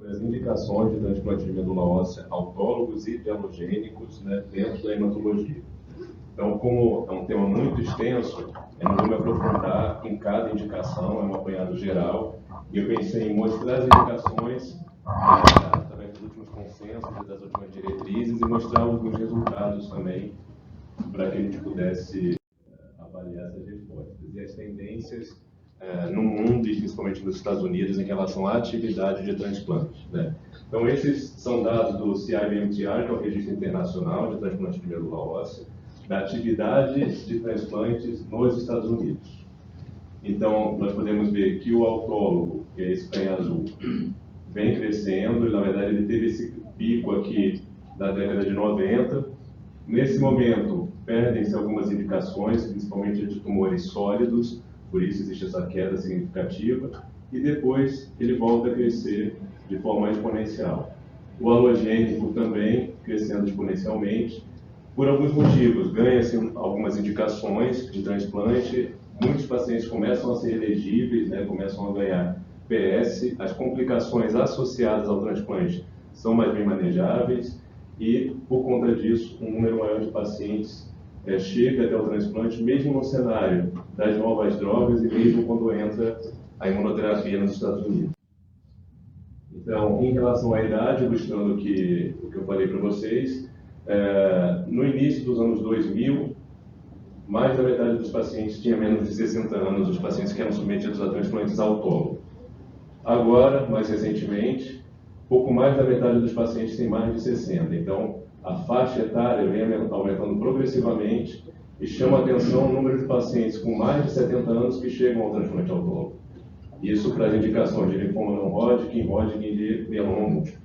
sobre as indicações de transplante de medula óssea autólogos e de halogênicos, né, dentro da hematologia. Então, como é um tema muito extenso, eu não vou me aprofundar em cada indicação, é um apanhado geral, e eu pensei em mostrar as indicações através dos últimos consensos e das últimas diretrizes e mostrar alguns resultados também para que a gente pudesse avaliar essas respostas e as tendências no mundo e principalmente nos Estados Unidos em relação à atividade de transplante, né? Então, esses são dados do CIBMTR, que é o Registro Internacional de Transplante de Medula Óssea, da atividade de transplantes nos Estados Unidos. Então, nós podemos ver que o autólogo, que é esse em azul, vem crescendo, e na verdade ele teve esse pico aqui da década de 90. Nesse momento, perdem-se algumas indicações, principalmente de tumores sólidos, por isso existe essa queda significativa, e depois ele volta a crescer de forma exponencial. O halogênico também crescendo exponencialmente, por alguns motivos. Ganha-se algumas indicações de transplante, muitos pacientes começam a ser elegíveis, né, começam a ganhar PS, as complicações associadas ao transplante são mais bem manejáveis, e, por conta disso, um número maior de pacientes chega até o transplante, mesmo no cenário das novas drogas e mesmo quando entra a imunoterapia nos Estados Unidos. Então, em relação à idade, ilustrando o que eu falei para vocês, no início dos anos 2000, mais da metade dos pacientes tinha menos de 60 anos, os pacientes que eram submetidos a transplantes autólogos. Agora, mais recentemente, pouco mais da metade dos pacientes tem mais de 60. Então, a faixa etária vem aumentando progressivamente e chama a atenção o número de pacientes com mais de 70 anos que chegam ao transplante autólogo. Isso para as indicações de linfoma não Hodgkin, Hodgkin e mieloma múltiplo.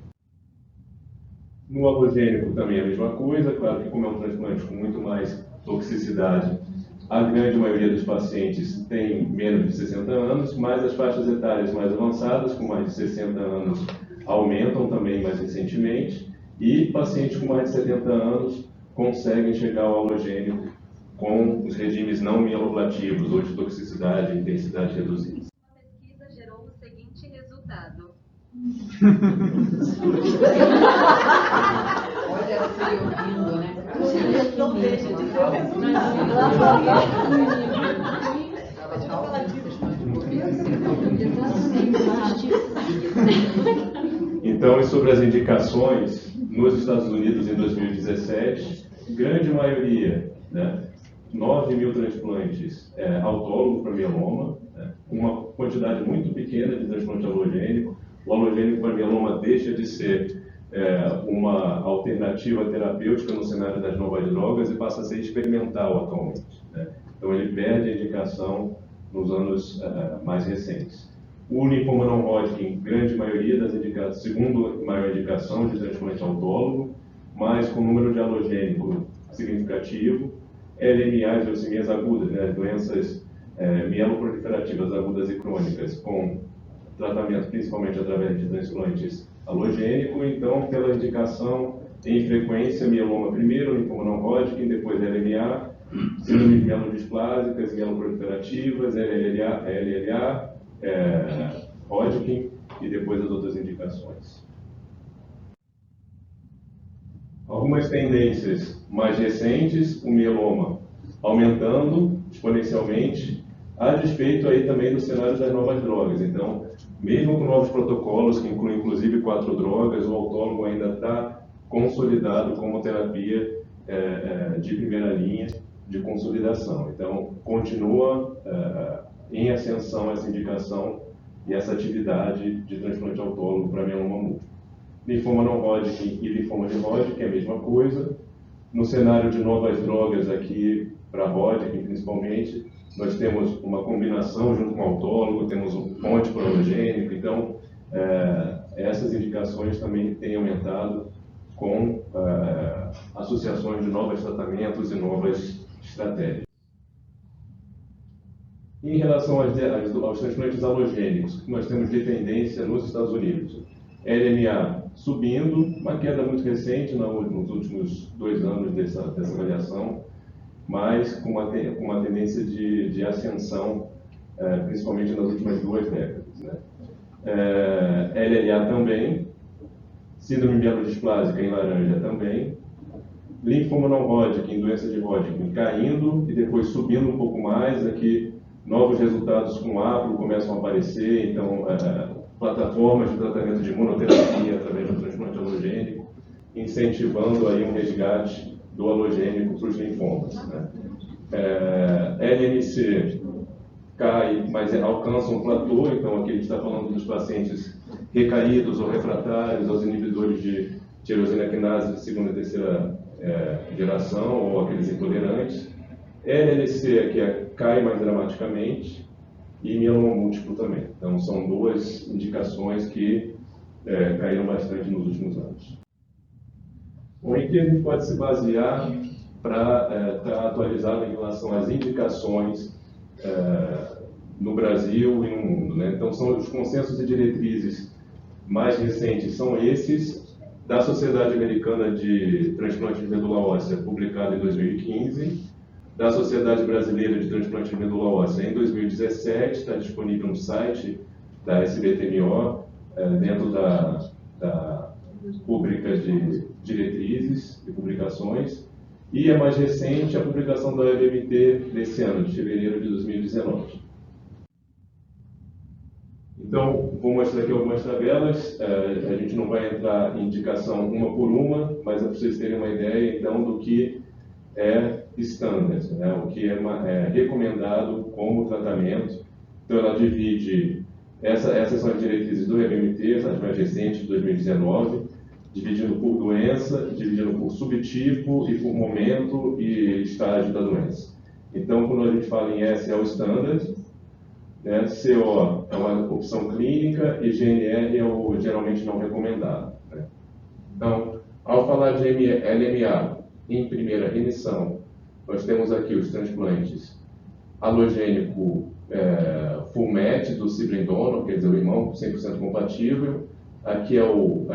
No halogênico também é a mesma coisa, claro que como é um transplante com muito mais toxicidade, a grande maioria dos pacientes tem menos de 60 anos, mas as faixas etárias mais avançadas, com mais de 60 anos, aumentam também mais recentemente, e pacientes com mais de 70 anos conseguem chegar ao halogênico com os regimes não mieloblativos ou de toxicidade e intensidade reduzida. A pesquisa gerou o seguinte resultado. Olha ela se ouvindo, né? Não deixa de ver o Então, e sobre as indicações nos Estados Unidos em 2017, grande maioria, né, 9 mil transplantes autólogos para mieloma, né, uma quantidade muito pequena de transplante halogênico. O halogênico para mieloma deixa de ser uma alternativa terapêutica no cenário das novas drogas e passa a ser experimental atualmente, né? Então ele perde a indicação nos anos mais recentes. O linfoma não Hodgkin, grande maioria das indicações, segundo maior indicação de transplante autólogo, mas com número de halogênico significativo. LMAs, leucemias agudas, né, doenças mieloproliferativas agudas e crônicas, com tratamento principalmente através de transplantes halogênico. Então, pela indicação em frequência, mieloma primeiro, linfoma não Hodgkin, depois LMA, síndromes mielodisplásicas, mieloproliferativas, LLA, Hodgkin e depois as outras indicações. Algumas tendências mais recentes, o mieloma aumentando exponencialmente, a despeito aí também do cenário das novas drogas. Então, mesmo com novos protocolos, que incluem inclusive 4 drogas, o autólogo ainda está consolidado como terapia de primeira linha de consolidação. Então, continua em ascensão essa indicação e essa atividade de transplante autólogo para mieloma múltiplo. Linfoma não Hodgkin e linfoma de Hodgkin é a mesma coisa. No cenário de novas drogas aqui, para Hodgkin principalmente, nós temos uma combinação junto com o autólogo, temos um ponte halogênico. Então, essas indicações também têm aumentado com associações de novos tratamentos e novas estratégias. Em relação aos transplantes halogênicos, nós temos de tendência nos Estados Unidos. LMA subindo, uma queda muito recente nos últimos 2 anos dessa avaliação, mas com uma tendência de ascensão, principalmente nas últimas 2 décadas, né? LLA também, síndrome mielodisplásica em laranja também, linfoma não Hodgkin, doença de Hodgkin, caindo e depois subindo um pouco mais, aqui novos resultados com APRO começam a aparecer, então plataformas de tratamento de imunoterapia através do transplante alogênico, incentivando aí um resgate do alogênico para os linfomas, né? LMC cai, mas alcança um platô, então aqui a gente está falando dos pacientes recaídos ou refratários aos inibidores de tirosina quinase de segunda e terceira geração, ou aqueles intolerantes. LLC aqui cai mais dramaticamente, e mieloma múltiplo também. Então são duas indicações que caíram bastante nos últimos anos. Bom, em que a gente pode se basear para estar atualizado em relação às indicações no Brasil e no mundo, né? Então, são os consensos e diretrizes mais recentes são esses, da Sociedade Americana de Transplante de Medula Óssea, publicado em 2015, da Sociedade Brasileira de Transplante de Medula Óssea em 2017, está disponível no site da SBTMO, dentro da rubrica de diretrizes e publicações, e é mais recente a publicação da EBMT desse ano, de fevereiro de 2019. Então, vou mostrar aqui algumas tabelas, a gente não vai entrar em indicação uma por uma, mas é para vocês terem uma ideia, então, do que é standard, né? O que é recomendado como tratamento. Então, ela divide, essas são as diretrizes do EBMT, as mais recentes, de 2019, dividindo por doença, dividindo por subtipo e por momento e estágio da doença. Então, quando a gente fala em S é o standard, né? CO é uma opção clínica e GNR é o geralmente não recomendado, né? Então, ao falar de LMA em primeira remissão, nós temos aqui os transplantes alogênico full match do sibling donor, quer dizer, o irmão 100% compatível. Aqui é o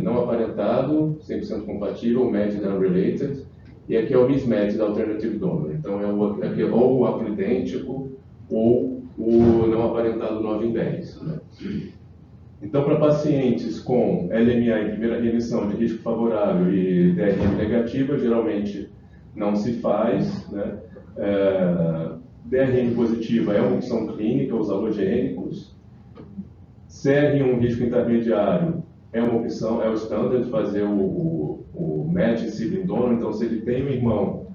não aparentado, 100% compatível, matched and unrelated. E aqui é o mismatch da alternative donor. Então, aqui é ou o aplo idêntico ou o não aparentado 9 em 10. Né? Então, para pacientes com LMA em primeira remissão de risco favorável e DRM negativa, geralmente não se faz, né? DRM positiva é uma opção clínica, os alogênicos. CR1 risco intermediário é uma opção, é o standard fazer o match sibling donor. Então, se ele tem um irmão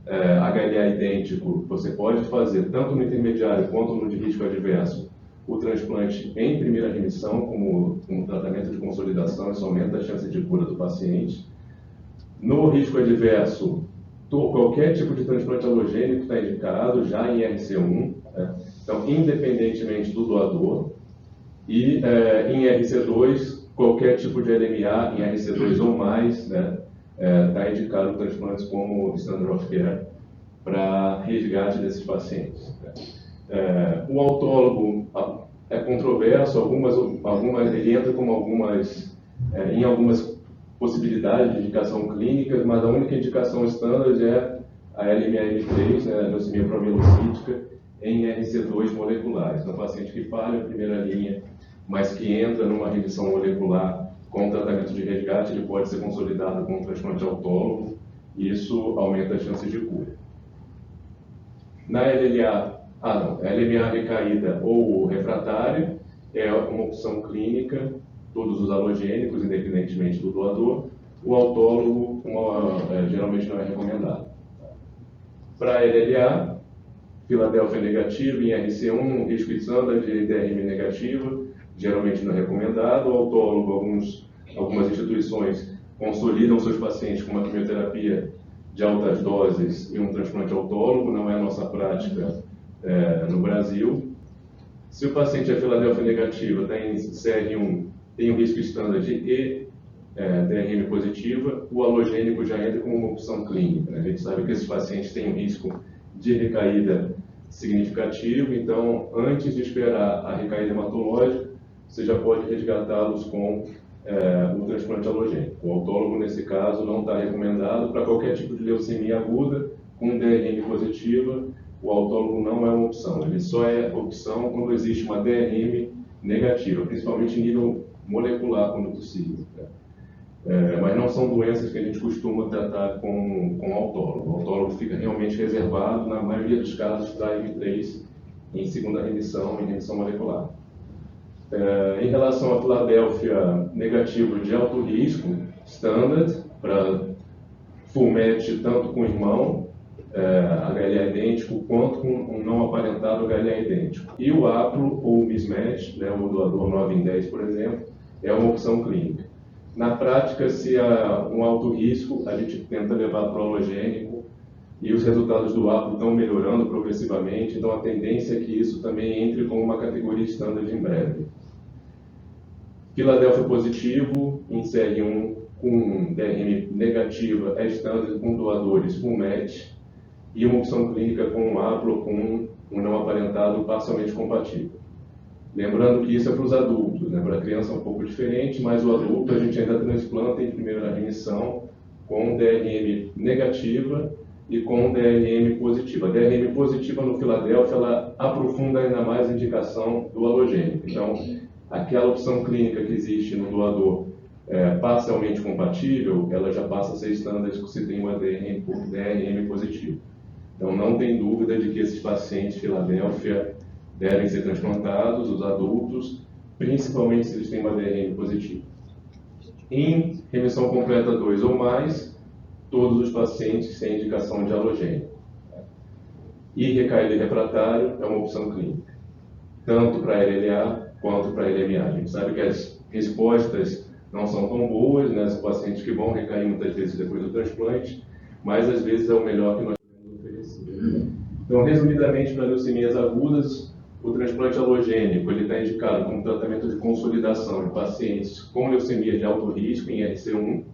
HLA idêntico, você pode fazer tanto no intermediário quanto no de risco adverso o transplante em primeira remissão como tratamento de consolidação. Isso aumenta a chance de cura do paciente. No risco adverso, qualquer tipo de transplante alogênico está indicado já em RC1, né? Então, independentemente do doador. E em RC2, qualquer tipo de LMA em RC2 ou mais, né, está indicado transplantes como standard of care para resgate desses pacientes. O autólogo é controverso, ele entra como em algumas possibilidades de indicação clínica, mas a única indicação standard é a LMA-M3, né, leucemia promielocítica, em RC2 moleculares. Então, paciente que falha a primeira linha, mas que entra numa remissão molecular com tratamento de resgate, ele pode ser consolidado com um transplante autólogo, e isso aumenta as chances de cura. Na LMA recaída ou refratária, é uma opção clínica, todos os alogênicos, independentemente do doador. O autólogo geralmente não é recomendado. Para LLA, Filadélfia negativa, em RC1, risco standard de DRM negativa, geralmente não é recomendado. O autólogo, algumas instituições consolidam seus pacientes com uma quimioterapia de altas doses e um transplante autólogo, não é a nossa prática no Brasil. Se o paciente é Filadélfia negativa, tem CR1, tem um risco standard e DRM positiva, o alogênico já entra como uma opção clínica, né? A gente sabe que esses pacientes têm um risco de recaída significativo, então, antes de esperar a recaída hematológica, você já pode resgatá-los com o transplante alogênico. O autólogo, nesse caso, não está recomendado para qualquer tipo de leucemia aguda com DRM positiva. O autólogo não é uma opção, ele só é opção quando existe uma DRM negativa, principalmente em nível molecular, quando possível. Mas não são doenças que a gente costuma tratar com autólogo. O autólogo fica realmente reservado, na maioria dos casos, para M3 em segunda remissão, em remissão molecular. Em relação à Filadélfia, negativo de alto risco, standard, para full-match tanto com irmão, HLA idêntico, quanto com um não aparentado HLA idêntico. E o APLO ou mismatch, né, o doador 9 em 10, por exemplo, é uma opção clínica. Na prática, se há um alto risco, a gente tenta levar para o halogênico e os resultados do APLO estão melhorando progressivamente, então a tendência é que isso também entre como uma categoria standard em breve. Filadélfia positivo, em série 1, com DRM negativa, é standard com doadores full match, e uma opção clínica com um APLO com um não aparentado parcialmente compatível. Lembrando que isso é para os adultos, né? Para a criança é um pouco diferente, mas o adulto a gente ainda transplanta em primeira remissão com DRM negativa e com DRM positiva. A DRM positiva no Filadélfia, ela aprofunda ainda mais a indicação do halogênico. Então, aquela opção clínica que existe no doador parcialmente compatível, ela já passa a ser standard se tem uma DRM positiva. Então, não tem dúvida de que esses pacientes Filadélfia devem ser transplantados, os adultos, principalmente se eles têm uma DRM positiva. Em remissão completa 2 ou mais, todos os pacientes têm indicação de halogênico. E recaída e refratário é uma opção clínica, tanto para LLA quanto para LMA. A gente sabe que as respostas não são tão boas, né? São pacientes que vão recair muitas vezes depois do transplante, mas às vezes é o melhor que nós podemos oferecer. Então, resumidamente, para leucemias agudas, o transplante halogênico ele está indicado como tratamento de consolidação em pacientes com leucemia de alto risco, em RC1.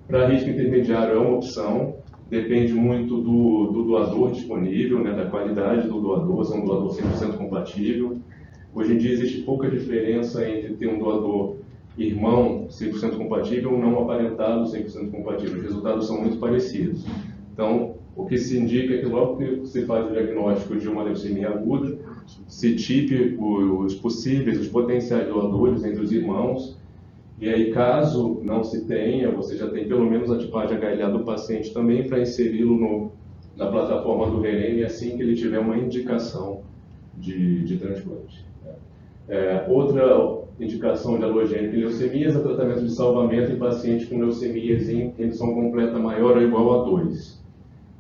Para risco intermediário é uma opção, depende muito do doador disponível, né, da qualidade do doador, se é um doador 100% compatível. Hoje em dia existe pouca diferença entre ter um doador irmão 100% compatível ou não aparentado 100% compatível. Os resultados são muito parecidos. Então, o que se indica é que logo que se faz o diagnóstico de uma leucemia aguda, se tipe os possíveis, os potenciais doadores entre os irmãos, e aí caso não se tenha, você já tem pelo menos a tipagem HLA do paciente também para inseri-lo na plataforma do REREM assim que ele tiver uma indicação de transplante. Outra indicação de halogênico em leucemias é tratamento de salvamento em pacientes com leucemias em remissão completa maior ou igual a 2,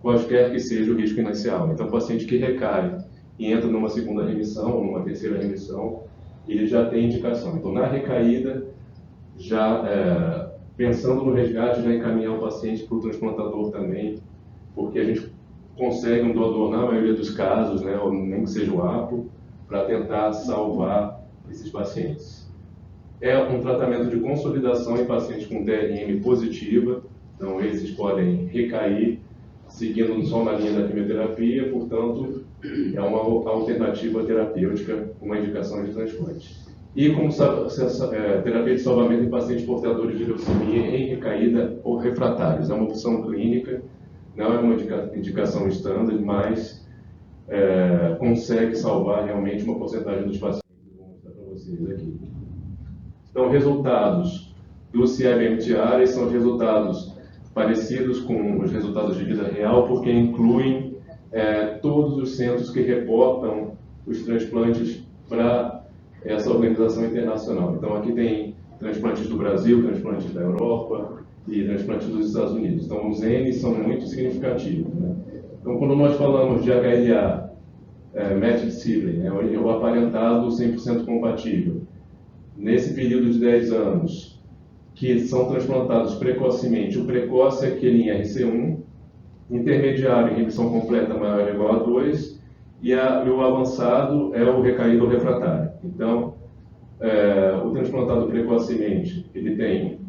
quaisquer que seja o risco inicial. Então, paciente que recai e entra numa segunda remissão ou numa terceira remissão, ele já tem indicação. Então, na recaída, já pensando no resgate, já encaminhar o paciente para o transplantador também, porque a gente consegue um doador na maioria dos casos, né, ou nem que seja o APO, para tentar salvar esses pacientes. É um tratamento de consolidação em pacientes com DRM positiva, então esses podem recair seguindo só na linha da quimioterapia, portanto, é uma alternativa terapêutica com uma indicação de transplante. E como terapia de salvamento em pacientes portadores de leucemia em recaída ou refratários. É uma opção clínica, não é uma indicação standard, mas consegue salvar realmente uma porcentagem dos pacientes. Vou mostrar para vocês aqui. Então, resultados do CIBMTR são resultados parecidos com os resultados de vida real, porque incluem todos os centros que reportam os transplantes para essa organização internacional. Então, aqui tem transplantes do Brasil, transplantes da Europa e transplantes dos Estados Unidos. Então, os N são muito significativos, né? Então, quando nós falamos de HLA, matched sibling, né, o aparentado 100% compatível, nesse período de 10 anos, que são transplantados precocemente, o precoce é aquele em RC1, intermediário em remissão completa maior ou igual a 2, e o avançado é o recaído ou refratário. Então, o transplantado precocemente, ele tem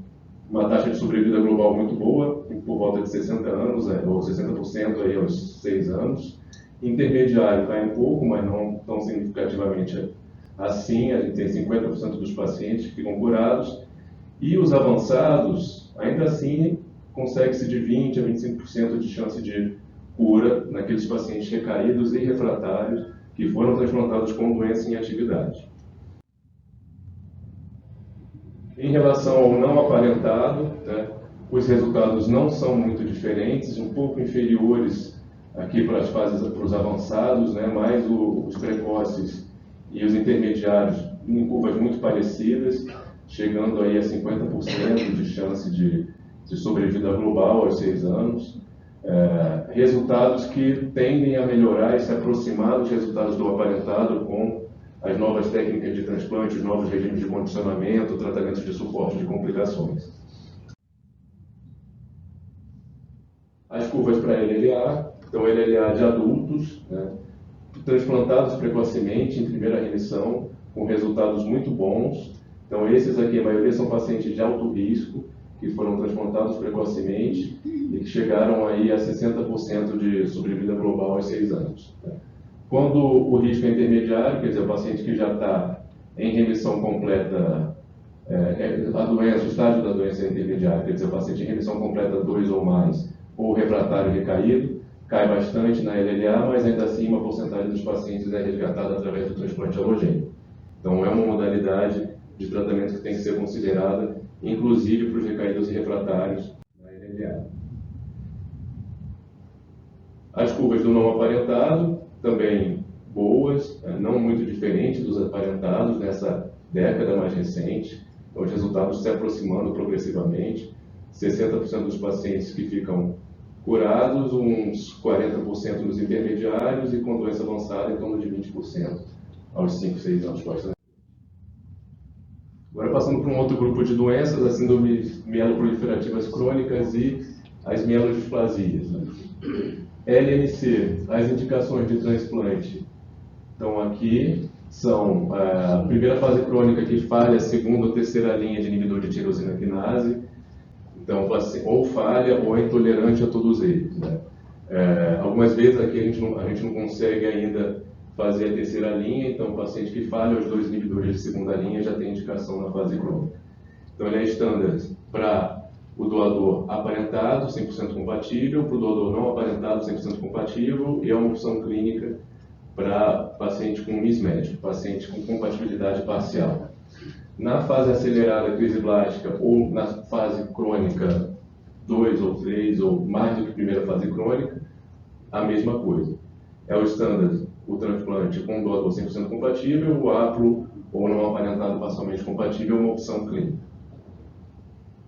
uma taxa de sobrevida global muito boa, por volta de 60 anos, ou 60% aí aos 6 anos. Intermediário cai um pouco, mas não tão significativamente assim, a gente tem 50% dos pacientes que ficam curados, e os avançados, ainda assim, consegue-se de 20% a 25% de chance de cura naqueles pacientes recaídos e refratários que foram transplantados com doença em atividade. Em relação ao não aparentado, né, os resultados não são muito diferentes, um pouco inferiores aqui para as fases, para os avançados, né, mas os precoces e os intermediários em curvas muito parecidas, chegando aí a 50% de chance de sobrevida global aos 6 anos. Resultados que tendem a melhorar e se aproximar dos resultados do aparentado com as novas técnicas de transplante, os novos regimes de condicionamento, tratamentos de suporte de complicações. As curvas para LLA, então LLA de adultos, né, transplantados precocemente em primeira remissão, com resultados muito bons. Então esses aqui, a maioria são pacientes de alto risco, que foram transplantados precocemente e que chegaram aí a 60% de sobrevida global aos 6 anos. Quando o risco é intermediário, quer dizer, o paciente que já está em remissão completa, a doença, o estágio da doença é intermediário, quer dizer, o paciente em remissão completa 2 ou mais, ou refratário recaído, cai bastante na LLA, mas ainda assim uma porcentagem dos pacientes é resgatada através do transplante alogênico. Então é uma modalidade de tratamento que tem que ser considerada, inclusive para os recaídos e refratários na LLA. As curvas do não aparentado, também boas, não muito diferentes dos aparentados nessa década mais recente, então, os resultados se aproximando progressivamente, 60% dos pacientes que ficam curados, uns 40% nos intermediários e com doença avançada em torno de 20% aos 5, 6 anos pós. Agora passando para um outro grupo de doenças, as síndromes mieloproliferativas crônicas e as mielodisplasias. LMC, as indicações de transplante. Então aqui são a primeira fase crônica que falha a segunda ou terceira linha de inibidor de tirosina quinase. Então, ou falha ou é intolerante a todos eles. Né? Algumas vezes aqui a gente não consegue ainda fazer a terceira linha, então o paciente que falha os 2 inibidores de segunda linha já tem indicação na fase crônica. Então ele é standard para o doador aparentado, 100% compatível, para o doador não aparentado, 100% compatível, e é uma opção clínica para paciente com mismatch, paciente com compatibilidade parcial. Na fase acelerada crise blástica ou na fase crônica 2 ou 3 ou mais do que primeira fase crônica, a mesma coisa. É o standard, o transplante com doador 100% compatível, o aplo ou não aparentado parcialmente compatível é uma opção clínica.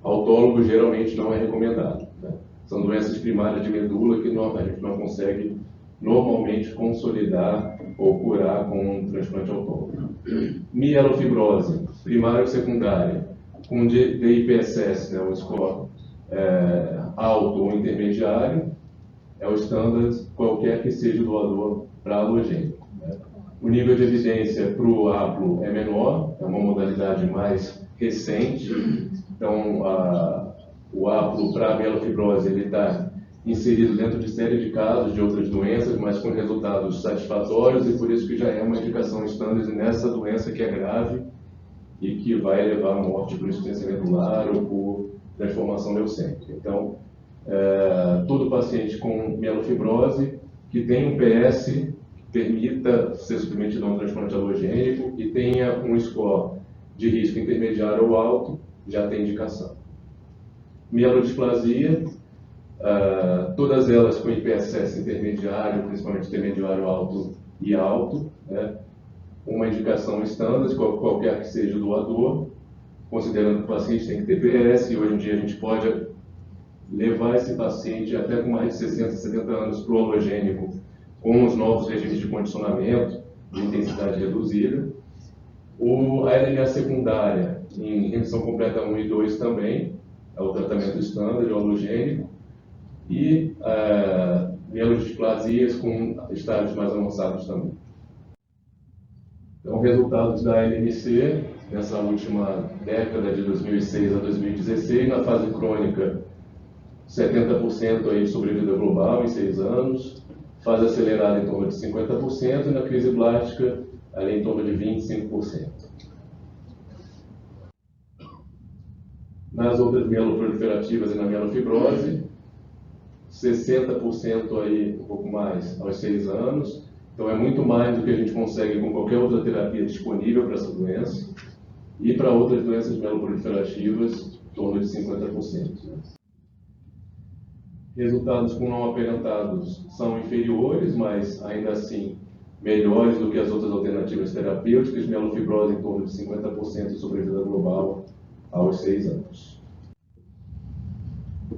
Autólogo geralmente não é recomendado. Né? São doenças primárias de medula que a gente não consegue normalmente consolidar ou curar com um transplante autólogo. Mielofibrose, primária ou secundária, com DIPSS, né, o score alto ou intermediário, é o standard, qualquer que seja o doador para alogênico. Né? O nível de evidência para o aplo é menor, é uma modalidade mais recente, então o aplo para a mielofibrose ele está inserido dentro de série de casos de outras doenças, mas com resultados satisfatórios, e por isso que já é uma indicação standard nessa doença que é grave e que vai levar à morte por insuficiência medular ou por transformação leucêmica. Então, todo paciente com mielofibrose que tem um PS que permita ser submetido a um transplante alogênico e tenha um score de risco intermediário ou alto, já tem indicação. Mielodisplasia, todas elas com IPSS intermediário, principalmente intermediário alto e alto, né? Uma indicação standard, qualquer que seja o doador, considerando que o paciente tem que ter PS, e hoje em dia a gente pode levar esse paciente até com mais de 60, 70 anos para o alogênico, com os novos regimes de condicionamento de intensidade reduzida. A LLA secundária, em remissão completa 1 e 2 também, é o tratamento standard, o alogênico, e mielodisplasias com estágios mais avançados também. Então, resultados da LMC, nessa última década de 2006 a 2016, na fase crônica, 70% aí de sobrevida global em 6 anos, fase acelerada em torno de 50%, e na crise blástica, ali em torno de 25%. Nas outras mieloproliferativas e na mielofibrose, 60% aí, um pouco mais, aos 6 anos. Então é muito mais do que a gente consegue com qualquer outra terapia disponível para essa doença. e para outras doenças mieloproliferativas, em torno de 50%. Resultados com não aparentados são inferiores, mas ainda assim melhores do que as outras alternativas terapêuticas, mielofibrose em torno de 50% de sobrevida global aos 6 anos.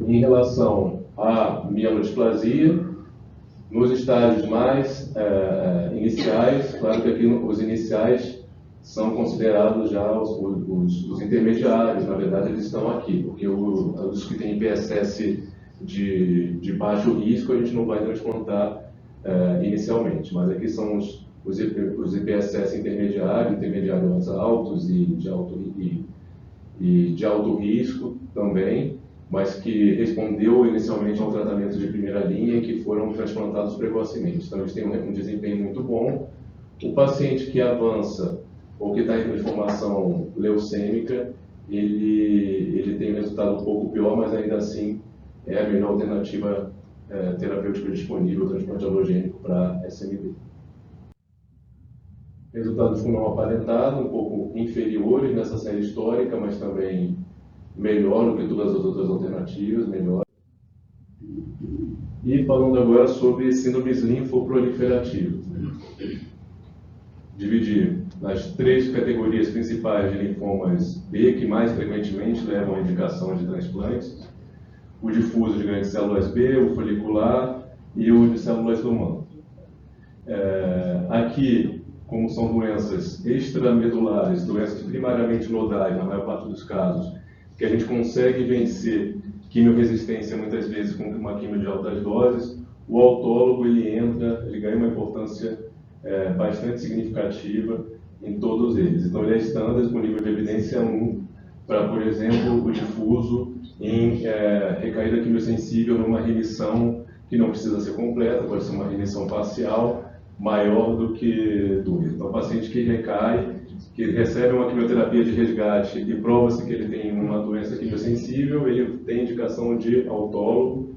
Em relação à mielodisplasia, nos estágios mais iniciais, claro que aqui os iniciais são considerados já os intermediários, na verdade eles estão aqui, porque os que têm IPSS de baixo risco a gente não vai transplantar inicialmente, mas aqui são os IPSS intermediários altos e de alto risco também, mas que respondeu inicialmente ao tratamento de primeira linha e que foram transplantados precocemente. Então eles têm um desempenho muito bom. O paciente que avança ou que está em transformação leucêmica, ele tem um resultado um pouco pior, mas ainda assim é a melhor alternativa terapêutica disponível, transplante alogênico para SMB. Resultados com não aparentado, um pouco inferiores nessa série histórica, mas também melhor do que todas as outras alternativas, melhor. E falando agora sobre síndromes linfoproliferativas. Dividir nas 3 categorias principais de linfomas B, que mais frequentemente levam à indicação de transplantes: o difuso de grandes células B, o folicular e o de células do manto. Aqui, como são doenças extramedulares, doenças primariamente nodais, na maior parte dos casos, que a gente consegue vencer quimioresistência muitas vezes com uma quimio de altas doses, o autólogo ele ganha uma importância bastante significativa em todos eles. Então ele é standard com nível de evidência 1 para, por exemplo, o difuso em recaída quimiosensível numa remissão que não precisa ser completa, pode ser uma remissão parcial maior do que 2. Então, o paciente que recai, que recebe uma quimioterapia de resgate e prova-se que ele tem uma doença quimiosensível, ele tem indicação de autólogo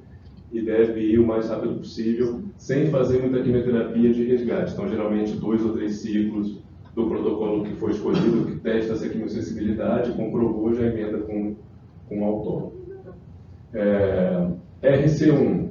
e deve ir o mais rápido possível, sem fazer muita quimioterapia de resgate. Então, geralmente, 2 ou 3 ciclos do protocolo que foi escolhido, que testa essa quimiosensibilidade, comprovou, já emenda com autólogo. RC1.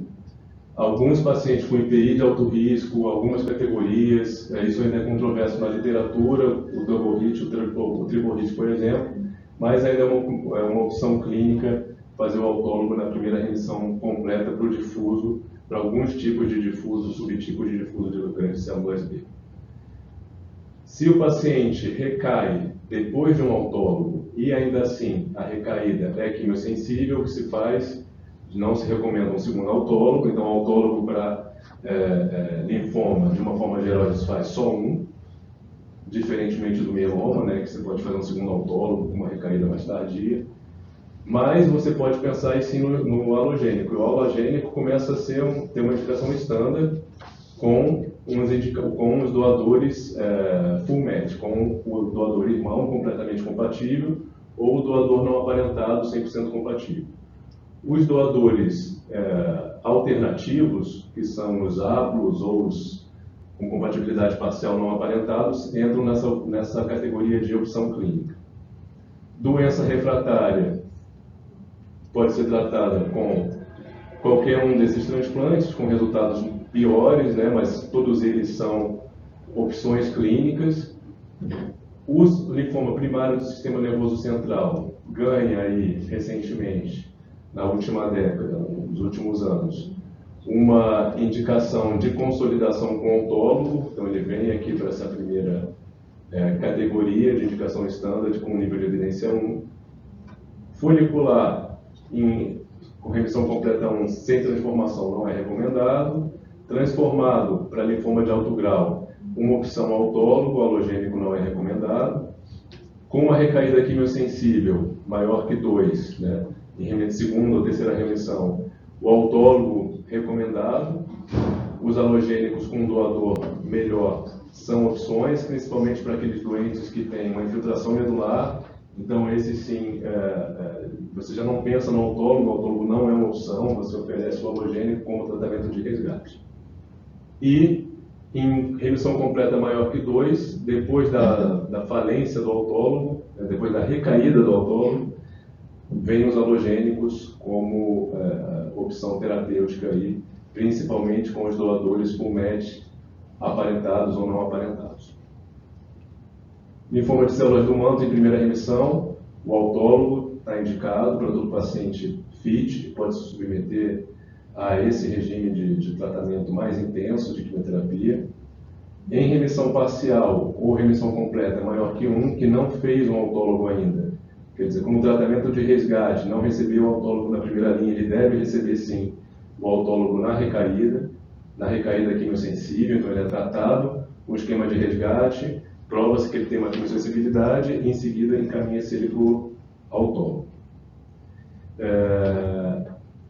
Alguns pacientes com IPI de alto risco, algumas categorias, isso ainda é controverso na literatura, o double hit, o triple hit, por exemplo, mas ainda é uma opção clínica fazer o autólogo na primeira remissão completa para o difuso, para alguns tipos de difuso, subtipos de difuso de grandes células B. Se o paciente recai depois de um autólogo e ainda assim a recaída é quimiosensível, o que se faz? Não se recomenda um segundo autólogo, então o autólogo para linfoma, de uma forma geral, se faz só um, diferentemente do mieloma, né, que você pode fazer um segundo autólogo com uma recaída mais tardia. Mas você pode pensar sim no alogênico. E o alogênico começa a ter uma indicação standard com os doadores full match, com o doador irmão completamente compatível ou o doador não aparentado 100% compatível. Os doadores alternativos, que são os haplos ou os com compatibilidade parcial não aparentados, entram nessa categoria de opção clínica. Doença refratária pode ser tratada com qualquer um desses transplantes, com resultados piores, né, mas todos eles são opções clínicas. O linfoma primário do sistema nervoso central ganha aí, recentemente, na última década, nos últimos anos, uma indicação de consolidação com autólogo, então ele vem aqui para essa primeira categoria de indicação standard com nível de evidência 1. Folicular, com remissão completa 1, sem transformação, não é recomendado. Transformado para linfoma de alto grau, uma opção autólogo, alogênico não é recomendado. Com uma recaída quimiosensível maior que 2, né, em segunda ou terceira remissão, o autólogo recomendado. Os alogênicos com doador melhor são opções, principalmente para aqueles doentes que têm uma infiltração medular. Então, esse sim, você já não pensa no autólogo, o autólogo não é uma opção, você oferece o alogênico como tratamento de resgate. E em remissão completa maior que 2, depois da falência do autólogo, depois da recaída do autólogo, vem os halogênicos como opção terapêutica aí, principalmente com os doadores full match aparentados ou não aparentados. Linfoma de células do manto em primeira remissão, o autólogo está indicado para todo paciente fit, que pode se submeter a esse regime de tratamento mais intenso de quimioterapia. Em remissão parcial ou remissão completa maior que 1, que não fez um autólogo ainda. Quer dizer, como tratamento de resgate, não recebeu o autólogo na primeira linha, ele deve receber sim o autólogo na recaída quimiosensível, então ele é tratado, o esquema de resgate, prova-se que ele tem uma quimiosensibilidade e em seguida encaminha-se ele para o autólogo.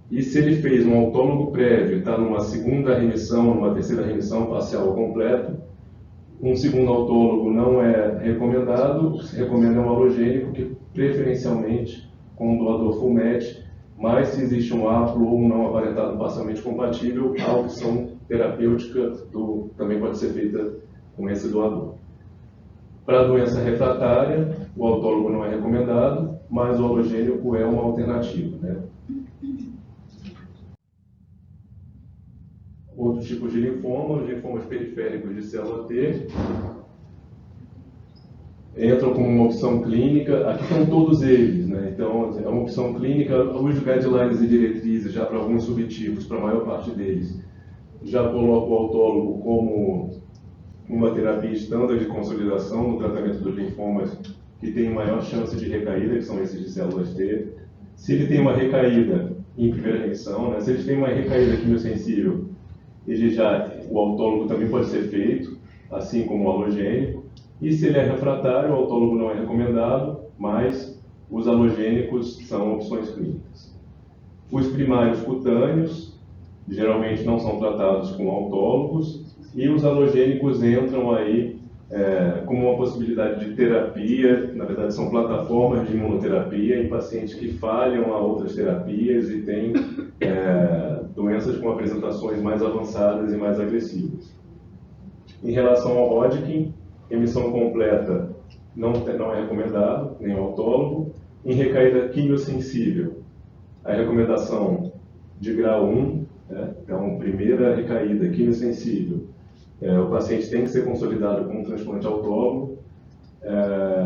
E se ele fez um autólogo prévio, está numa segunda remissão, numa terceira remissão parcial ou completa, um segundo autólogo não é recomendado, se recomenda um halogênico que preferencialmente com um doador full match, mas se existe um aplo ou um não aparentado parcialmente compatível, a opção terapêutica também pode ser feita com esse doador. Para a doença refratária, o autólogo não é recomendado, mas o halogênico é uma alternativa, né? Outros tipos de linfoma, os linfomas periféricos de célula T, entram como uma opção clínica. Aqui estão todos eles, né? Então, é uma opção clínica. Os guidelines e diretrizes, já para alguns subtipos, para a maior parte deles, já colocam o autólogo como uma terapia estándar de consolidação no tratamento dos linfomas que tem maior chance de recaída, que são esses de células T. Se ele tem uma recaída em primeira remissão, né? Se ele tem uma recaída quimiosensível, o autólogo também pode ser feito, assim como o halogênico. E se ele é refratário, o autólogo não é recomendado, mas os halogênicos são opções clínicas. Os primários cutâneos geralmente não são tratados com autólogos, e os halogênicos entram aí como uma possibilidade de terapia. Na verdade, são plataformas de imunoterapia em pacientes que falham a outras terapias e têm doenças com apresentações mais avançadas e mais agressivas. Em relação ao Hodgkin, remissão completa não é recomendado, nem o autólogo. Em recaída quimiosensível, a recomendação de grau 1, então primeira recaída quimiosensível, o paciente tem que ser consolidado com um transplante autólogo.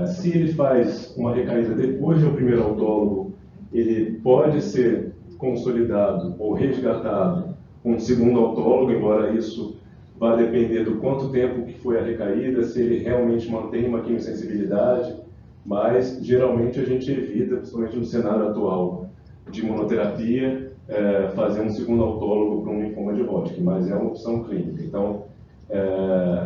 Se ele faz uma recaída depois do primeiro autólogo, ele pode ser consolidado ou resgatado com um segundo autólogo, embora isso vai depender do quanto tempo que foi a recaída, se ele realmente mantém uma quimiosensibilidade, mas geralmente a gente evita, principalmente no cenário atual de imunoterapia, fazer um segundo autólogo para um linfoma de Hodgkin, mas é uma opção clínica. Então,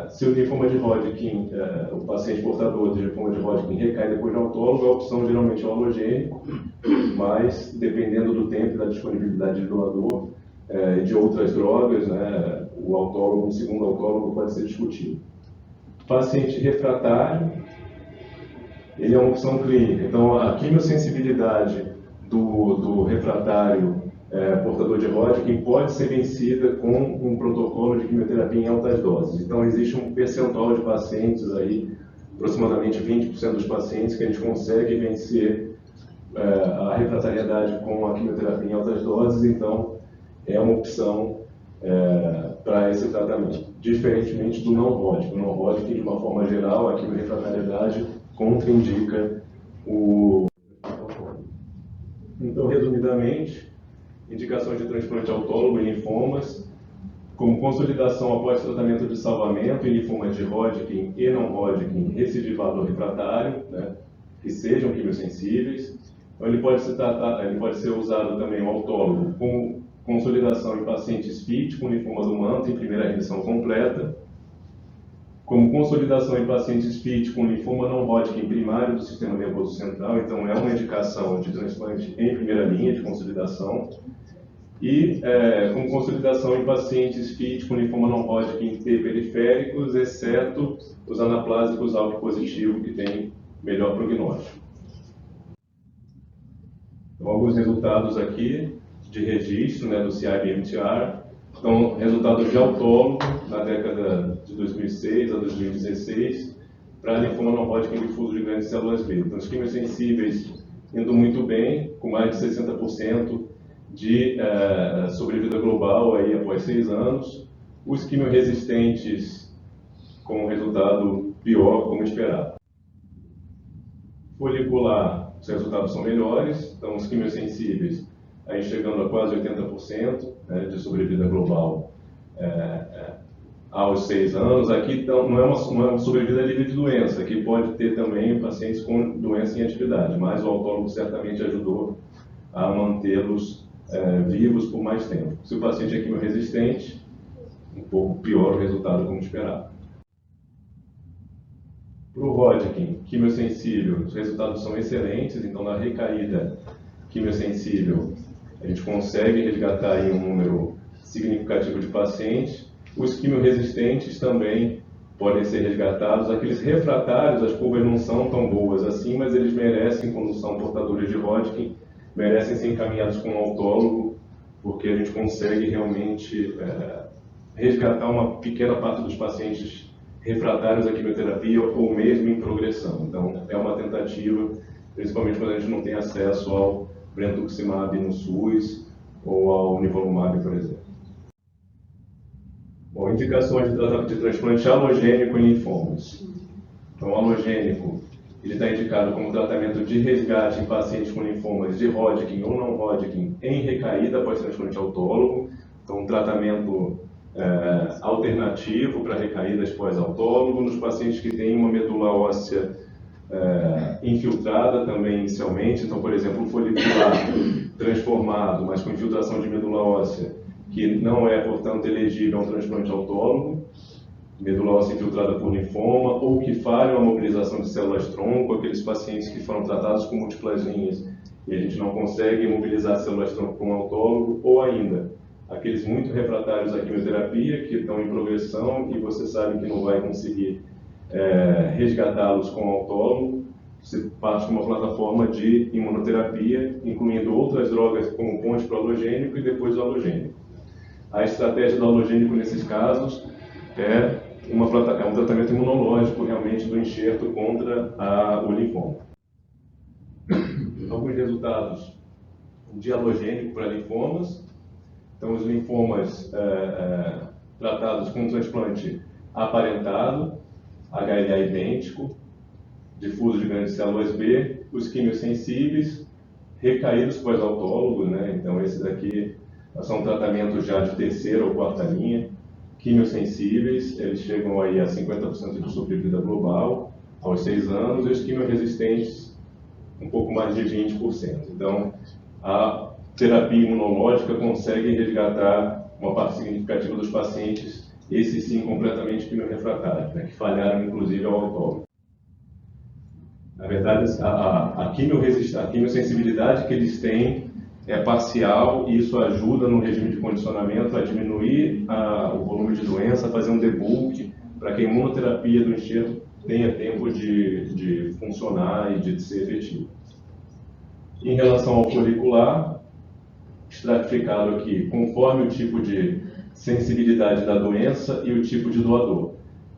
se o linfoma de Hodgkin, o paciente portador de linfoma de Hodgkin recai depois do autólogo, a opção geralmente é o halogênico, mas dependendo do tempo e da disponibilidade de doador e de outras drogas, né, um segundo autólogo pode ser discutido. Paciente refratário, ele é uma opção clínica. Então, a quimiosensibilidade do refratário portador de Hodgkin pode ser vencida com um protocolo de quimioterapia em altas doses. Então, existe um percentual de pacientes aí, aproximadamente 20% dos pacientes, que a gente consegue vencer a refratariedade com a quimioterapia em altas doses. Então, é uma opção para esse tratamento, diferentemente do não Hodgkin. O não Hodgkin, de uma forma geral, a quimiorefratariedade contraindica o... Então, resumidamente, indicações de transplante autólogo em linfomas, como consolidação após tratamento de salvamento em linfomas de Hodgkin e não Hodgkin recidivado ou refratário, né, que sejam quimiosensíveis. Então, ele pode ser usado também o autólogo com consolidação em pacientes fit com linfoma do manto em primeira remissão completa, como consolidação em pacientes fit com linfoma não Hodgkin primário do sistema nervoso central. Então, é uma indicação de transplante em primeira linha de consolidação. E como consolidação em pacientes fit com linfoma não Hodgkin T periféricos, exceto os anaplásicos ALK positivo, que tem melhor prognóstico. Então, alguns resultados aqui de registro, né, do CIBMTR. Então, resultados de autólogo na década de 2006 a 2016. para linfoma não Hodgkin difuso de grandes células B. Então, os quimiosensíveis indo muito bem, com mais de 60% de sobrevida global aí após 6 anos. Os quimioresistentes com um resultado pior, como esperado. Folicular, os resultados são melhores, então os quimiosensíveis aí chegando a quase 80% de sobrevida global aos 6 anos. Aqui então, não é uma sobrevida livre de doença, aqui pode ter também pacientes com doença em atividade, mas o autólogo certamente ajudou a mantê-los vivos por mais tempo. Se o paciente é quimioresistente, um pouco pior o resultado como esperado. Para o Hodgkin, quimiosensível, os resultados são excelentes, então na recaída quimiosensível a gente consegue resgatar aí um número significativo de pacientes. Os quimioresistentes também podem ser resgatados. Aqueles refratários, as curvas não são tão boas assim, mas eles merecem, quando são portadores de Hodgkin, merecem ser encaminhados com um autólogo, porque a gente consegue realmente resgatar uma pequena parte dos pacientes refratários à quimioterapia ou mesmo em progressão. Então, é uma tentativa, principalmente quando a gente não tem acesso ao brentuximab no SUS ou ao nivolumab, por exemplo. Bom, indicações de tratamento de transplante alogênico em linfomas. Então, o alogênico, ele está indicado como tratamento de resgate em pacientes com linfomas de Hodgkin ou não Hodgkin em recaída após transplante autólogo. Então, um tratamento alternativo para recaídas pós-autólogo, nos pacientes que têm uma medula óssea infiltrada também inicialmente, então, por exemplo, um folicular transformado, mas com infiltração de medula óssea, que não é, portanto, elegível a um transplante autólogo, medula óssea infiltrada por linfoma, ou que falham a mobilização de células-tronco, aqueles pacientes que foram tratados com múltiplas linhas e a gente não consegue mobilizar células-tronco com um autólogo, ou ainda aqueles muito refratários à quimioterapia, que estão em progressão e você sabe que não vai conseguir resgatá-los com o autólogo. Você parte com uma plataforma de imunoterapia, incluindo outras drogas como ponte para o halogênico e depois o halogênico. A estratégia do halogênico nesses casos é um tratamento imunológico realmente do enxerto contra o linfoma. Alguns resultados de halogênico para linfomas. Então, os linfomas tratados com transplante aparentado, HLA idêntico, difuso de grandes células B, os quimiosensíveis, recaídos pós-autólogo, né? Então, esses aqui são tratamentos já de terceira ou quarta linha. Quimiosensíveis, eles chegam aí a 50% de sobrevida global aos 6 anos, e os quimioresistentes, um pouco mais de 20%. Então, a terapia imunológica consegue resgatar uma parte significativa dos pacientes, esses sim completamente quimiorefratários, né, que falharam inclusive ao autólogo. Na verdade, a quimiosensibilidade que eles têm é parcial e isso ajuda no regime de condicionamento a diminuir o volume de doença, a fazer um debulk, para que a imunoterapia do enxerto tenha tempo de funcionar e de ser efetiva. Em relação ao folicular, estratificado aqui, conforme o tipo de sensibilidade da doença e o tipo de doador.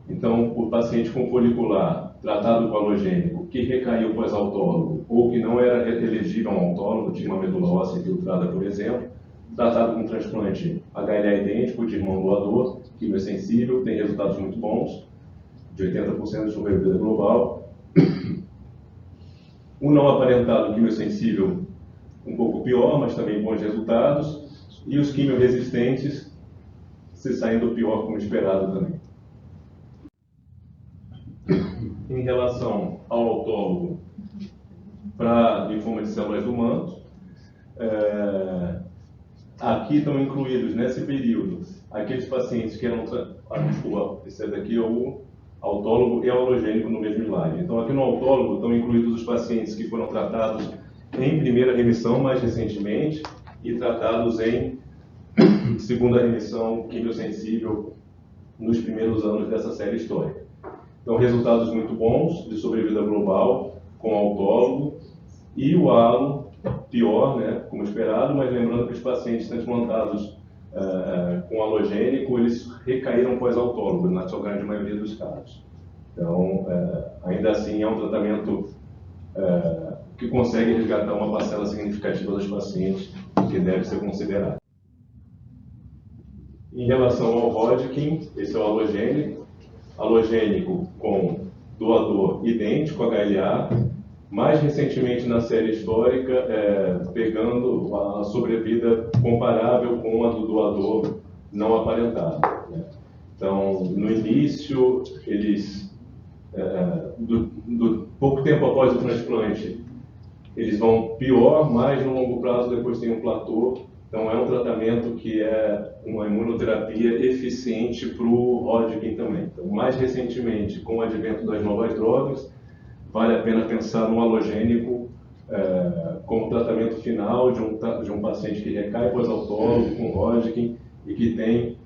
Então, o paciente com folicular tratado com halogênico que recaiu pós-autólogo ou que não era elegível a um autólogo, tinha uma medula óssea infiltrada, por exemplo, tratado com transplante HLA idêntico de irmão doador, quimiosensível, tem resultados muito bons, de 80% de sobrevida global. O não aparentado quimiosensível, um pouco pior, mas também bons resultados, e os quimioresistentes se saindo pior como esperado também. Em relação ao autólogo para linfoma de células do manto, aqui estão incluídos nesse período aqueles pacientes que eram, esse daqui é o autólogo e o halogênico no mesmo slide. Então aqui no autólogo estão incluídos os pacientes que foram tratados em primeira remissão mais recentemente e tratados em segunda remissão quimiosensível nos primeiros anos dessa série histórica. Então, resultados muito bons de sobrevida global com autólogo e o halo pior, né, como esperado, mas lembrando que os pacientes transplantados com halogênico, eles recaíram pós-autólogo, na sua grande maioria dos casos. Então, ainda assim, é um tratamento que consegue resgatar uma parcela significativa dos pacientes que deve ser considerado. Em relação ao Hodgkin, esse é o halogênico com doador idêntico, HLA, mais recentemente na série histórica, pegando a sobrevida comparável com a do doador não aparentado, né? Então, no início, eles, pouco tempo após o transplante, eles vão pior, mas no longo prazo depois tem um platô. Então é um tratamento que é uma imunoterapia eficiente para o Hodgkin também. Então, mais recentemente, com o advento das novas drogas, vale a pena pensar no halogênico como tratamento final de um paciente que recai pós-autólogo com Hodgkin e que tem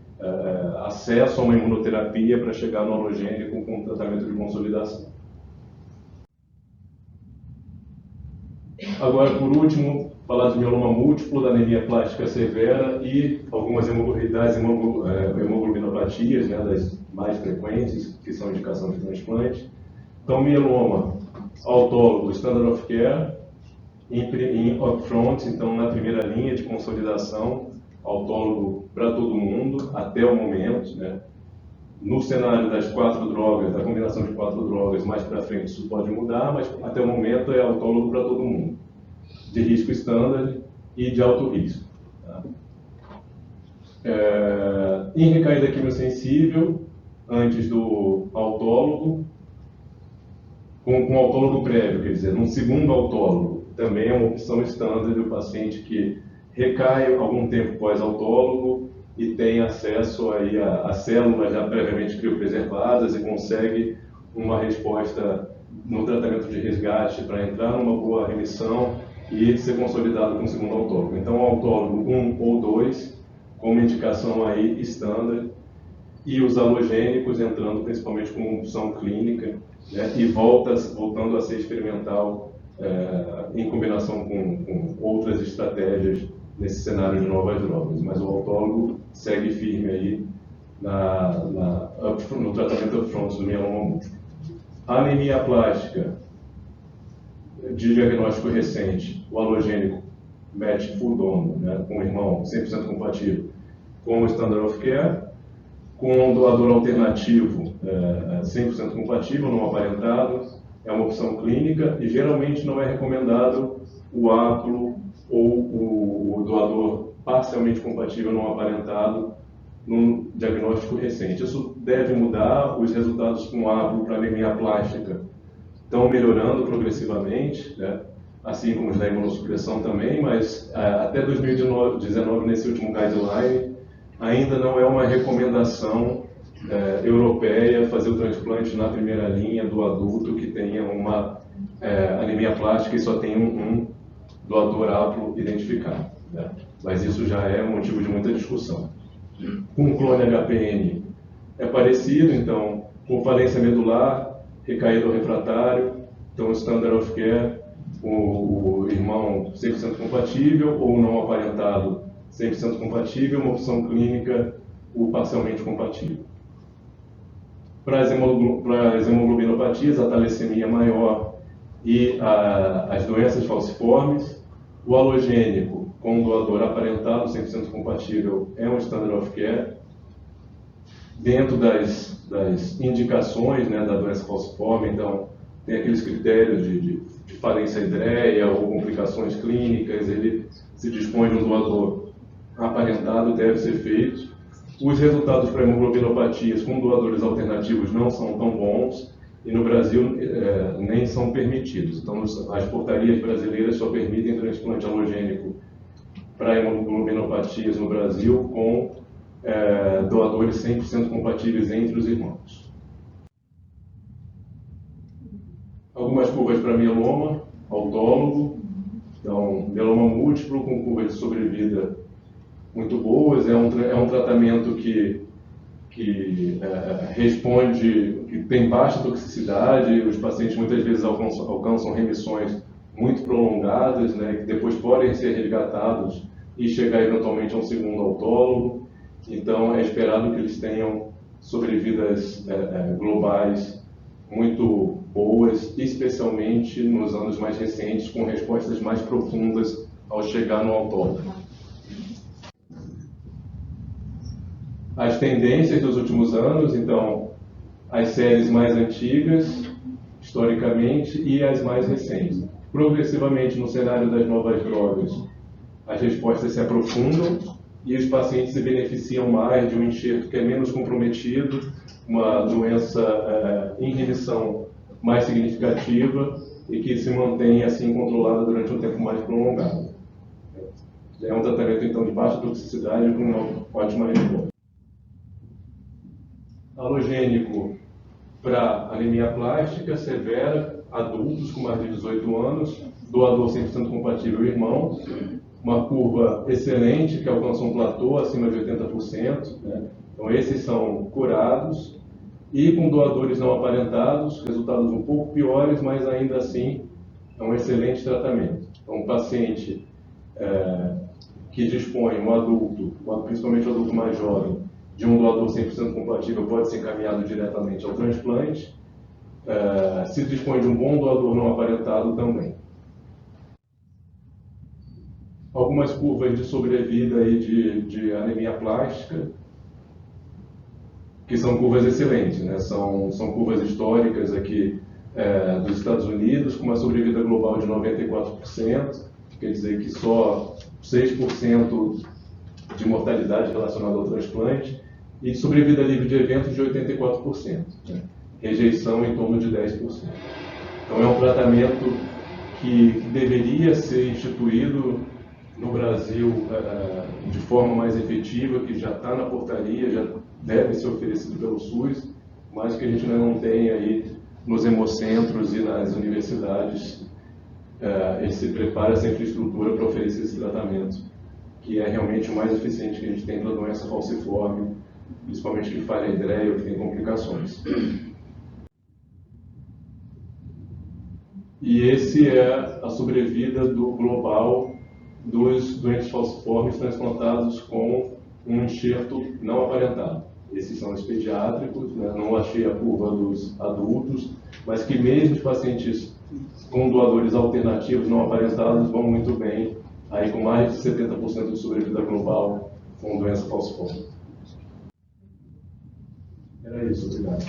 acesso a uma imunoterapia para chegar no halogênico com tratamento de consolidação. Agora, por último, falar de mieloma múltiplo, da anemia plástica severa e algumas hemoglobinopatias, né, das mais frequentes, que são indicação de transplante. Então, mieloma autólogo, standard of care, em upfront, então na primeira linha de consolidação, autólogo para todo mundo, até o momento, né? No cenário das 4 drogas, da combinação de 4 drogas, mais para frente isso pode mudar, mas até o momento é autólogo para todo mundo, de risco standard e de alto risco. Tá? Em recaída quimiosensível, antes do autólogo, com autólogo prévio, quer dizer, num segundo autólogo, também é uma opção standard do paciente que recai algum tempo pós-autólogo e tem acesso aí a células já previamente criopreservadas e consegue uma resposta no tratamento de resgate para entrar numa boa remissão e ser consolidado com o segundo autólogo. Então, autólogo 1 ou 2, como indicação aí standard, e os halogênicos entrando principalmente como opção clínica, né, e voltando a ser experimental em combinação com outras estratégias nesse cenário de novas drogas. Mas o autólogo segue firme aí no tratamento upfront do mieloma múltiplo. A anemia plástica de diagnóstico recente, o halogênico match full donor, né, com o irmão 100% compatível com o standard of care, com um doador alternativo 100% compatível, não aparentado, é uma opção clínica e geralmente não é recomendado o haplo ou o doador parcialmente compatível, não aparentado, num diagnóstico recente. Isso deve mudar, os resultados com haplo para anemia plástica estão melhorando progressivamente, né? Assim como os da imunossupressão também, mas até 2019, nesse último guideline, ainda não é uma recomendação europeia fazer o transplante na primeira linha do adulto que tenha uma anemia plástica e só tem um doador haplo identificado, né? Mas isso já é um motivo de muita discussão. Com o clone HPN é parecido, então, com falência medular, recaído ou refratário, então o standard of care, o irmão 100% compatível ou não aparentado 100% compatível, uma opção clínica, o parcialmente compatível. Para as hemoglobinopatias, a talassemia maior e as doenças falciformes, o halogênico com doador aparentado 100% compatível é um standard of care. Dentro das indicações, né, da doença falciforme, então, tem aqueles critérios de falência hidreia ou complicações clínicas, ele se dispõe de um doador aparentado, deve ser feito. Os resultados para hemoglobinopatias com doadores alternativos não são tão bons e no Brasil nem são permitidos. Então, as portarias brasileiras só permitem transplante halogênico para hemoglobinopatias no Brasil com doadores 100% compatíveis entre os irmãos. Algumas curvas para mieloma, autólogo, então mieloma múltiplo com curvas de sobrevida muito boas, é um tratamento que responde, que tem baixa toxicidade, os pacientes muitas vezes alcançam remissões muito prolongadas, né, que depois podem ser resgatados e chegar eventualmente a um segundo autólogo. Então, é esperado que eles tenham sobrevidas globais muito boas, especialmente nos anos mais recentes, com respostas mais profundas ao chegar no autólogo. As tendências dos últimos anos, então, as séries mais antigas, historicamente, e as mais recentes. Progressivamente, no cenário das novas drogas, as respostas se aprofundam e os pacientes se beneficiam mais de um enxerto que é menos comprometido, uma doença em remissão mais significativa e que se mantém assim controlada durante um tempo mais prolongado. É um tratamento, então, de baixa toxicidade com uma ótima resposta. Halogênico para anemia plástica severa, adultos com mais de 18 anos, doador 100% compatível irmão, uma curva excelente que alcançou um platô acima de 80%, né? Então esses são curados, e com doadores não aparentados, resultados um pouco piores, mas ainda assim é um excelente tratamento. Então um paciente que dispõe, um adulto, principalmente o adulto mais jovem, de um doador 100% compatível, pode ser encaminhado diretamente ao transplante. Se dispõe de um bom doador não aparentado também. Algumas curvas de sobrevida aí de anemia plástica, que são curvas excelentes, né? São curvas históricas aqui dos Estados Unidos, com uma sobrevida global de 94%, quer dizer que só 6% de mortalidade relacionada ao transplante, e sobrevida livre de eventos de 84%, né? Rejeição em torno de 10%. Então é um tratamento que deveria ser instituído no Brasil de forma mais efetiva, que já está na portaria, já deve ser oferecido pelo SUS, mas que a gente ainda não tem aí nos hemocentros e nas universidades esse preparo, essa infraestrutura para oferecer esse tratamento, que é realmente o mais eficiente que a gente tem para a doença falciforme, principalmente que falha hidreia ou que tem complicações. E esse é a sobrevida do global dos doentes falciformes transplantados com um enxerto não aparentado. Esses são os pediátricos, né? Não achei a curva dos adultos, mas que mesmo os pacientes com doadores alternativos não aparentados vão muito bem, aí com mais de 70% de sobrevida global com doença falciforme. Era isso, obrigado.